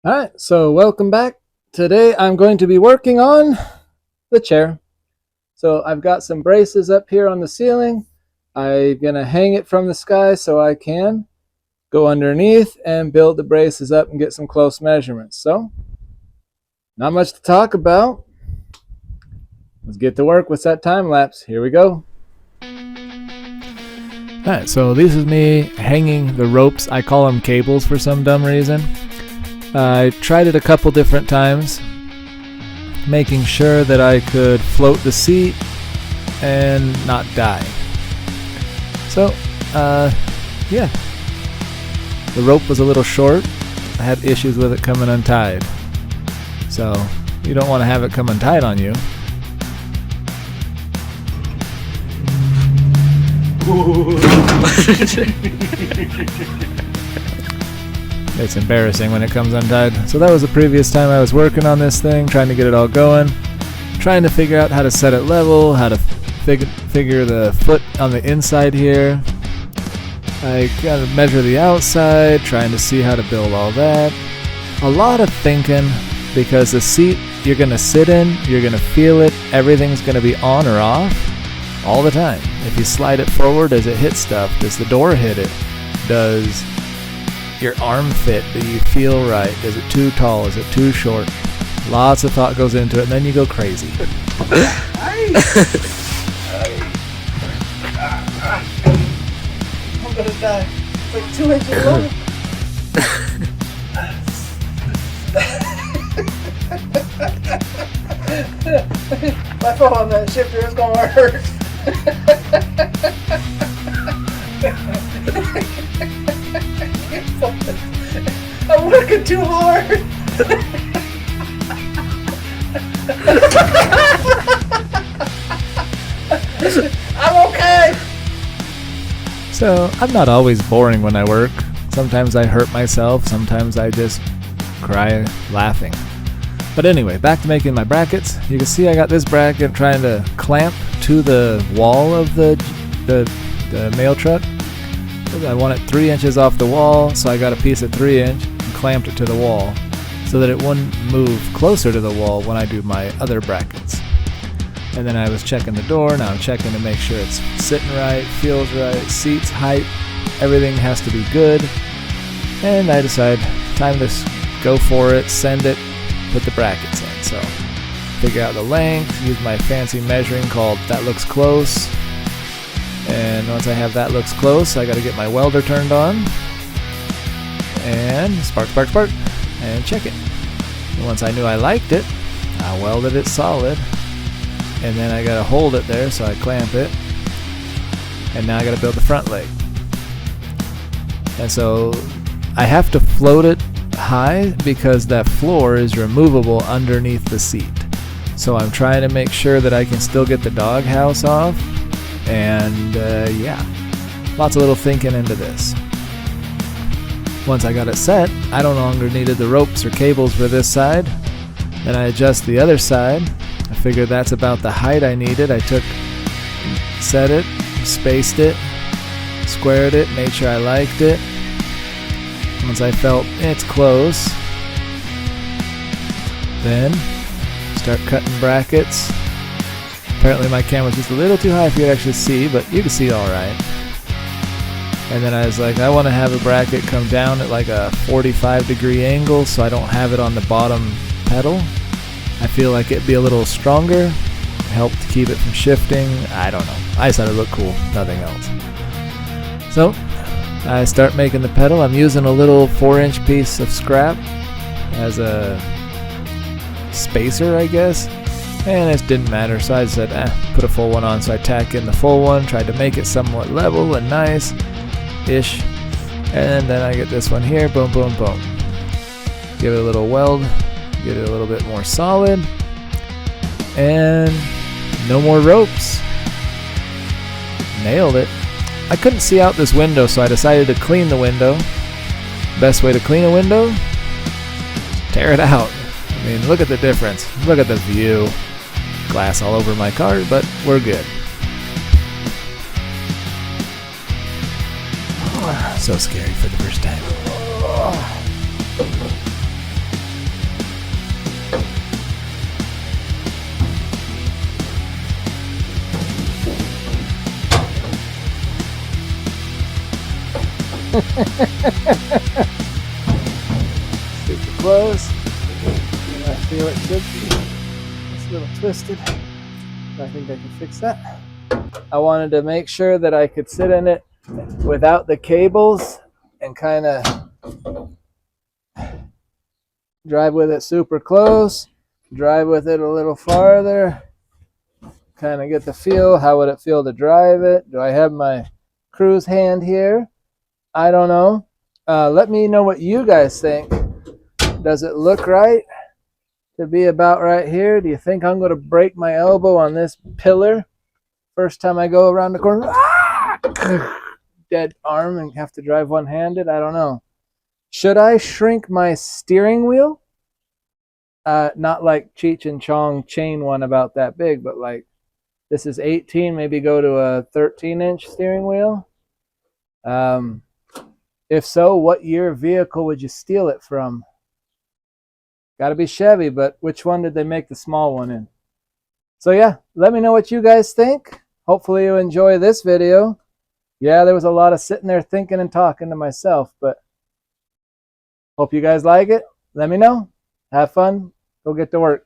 Alright, so welcome back. Today I'm going to be working on the chair. So I've got some braces up here on the ceiling. I'm going to hang it from the sky so I can go underneath and build the braces up and get some close measurements. So, not much to talk about. Let's get to work with that time lapse. Here we go. Alright, so this is me hanging the ropes. I call them cables for some dumb reason. I tried it a couple different times, making sure that I could float the seat and not die. So, yeah. The rope was a little short. I had issues with it coming untied. So, you don't want to have it come untied on you. It's embarrassing when it comes untied. So that was the previous time I was working on this thing, trying to get it all going, trying to figure out how to set it level, how to figure the foot on the inside here. I gotta measure the outside, trying to see how to build all that. A lot of thinking, because the seat you're gonna sit in, you're gonna feel it, everything's gonna be on or off all the time. If you slide it forward, does it hit stuff? Does the door hit it? Does your arm fit? Do you feel right? Is it too tall? Is it too short? Lots of thought goes into it, and then you go crazy. I'm gonna die. It's like 2 inches long. If I fall on that shifter, it's gonna hurt. I'm working too hard. I'm okay. So, I'm not always boring when I work. Sometimes I hurt myself, sometimes I just cry laughing. But anyway, back to making my brackets. You can see I got this bracket trying to clamp to the wall of the mail truck. I want it 3 inches off the wall, so I got a piece of 3-inch and clamped it to the wall so that it wouldn't move closer to the wall when I do my other brackets. And then I was checking the door. Now I'm checking to make sure it's sitting right, feels right, seats, height, everything has to be good. And I decide, time to go for it, send it, put the brackets in. So figure out the length, use my fancy measuring called that looks close. And once I have that looks close, I got to get my welder turned on and spark, and check it. And once I knew I liked it, I welded it solid. And then I got to hold it there, so I clamp it. And now I got to build the front leg. And so I have to float it high because that floor is removable underneath the seat. So I'm trying to make sure that I can still get the doghouse off. And yeah, lots of little thinking into this. Once I got it set, I no longer needed the ropes or cables for this side. Then I adjust the other side. I figured that's about the height I needed. I set it, spaced it, squared it, made sure I liked it. Once I felt it's close, then start cutting brackets. Apparently my camera's just a little too high for you to actually see, but you can see it all right. And then I was like, I want to have a bracket come down at like a 45-degree angle so I don't have it on the bottom pedal. I feel like it'd be a little stronger, help to keep it from shifting. I don't know. I just thought it looked cool, nothing else. So I start making the pedal. I'm using a little 4-inch piece of scrap as a spacer, I guess. And it didn't matter, so I said, put a full one on. So I tack in the full one, tried to make it somewhat level and nice-ish. And then I get this one here, boom, boom, boom. Give it a little weld, get it a little bit more solid. And no more ropes. Nailed it. I couldn't see out this window, so I decided to clean the window. Best way to clean a window? Tear it out. I mean, look at the difference. Look at the view. Glass all over my car, but we're good. So scary for the first time. Super close. And I feel it should be. It's a little twisted. I think I can fix that. I wanted to make sure that I could sit in it without the cables and kind of drive with it super close, drive with it a little farther, kind of get the feel. How would it feel to drive it? Do I have my cruise hand here? I don't know. Let me know what you guys think. Does it look right to be about right here? Do you think I'm going to break my elbow on this pillar first time I go around the corner? Ah! Dead arm and have to drive one-handed? I don't know. Should I shrink my steering wheel? Not like Cheech and Chong chain one about that big, but like this is 18, maybe go to a 13-inch steering wheel. If so, what year vehicle would you steal it from? Got to be Chevy, but which one did they make the small one in? So yeah, let me know what you guys think. Hopefully you enjoy this video. Yeah, there was a lot of sitting there thinking and talking to myself, but hope you guys like it. Let me know. Have fun. Go get to work.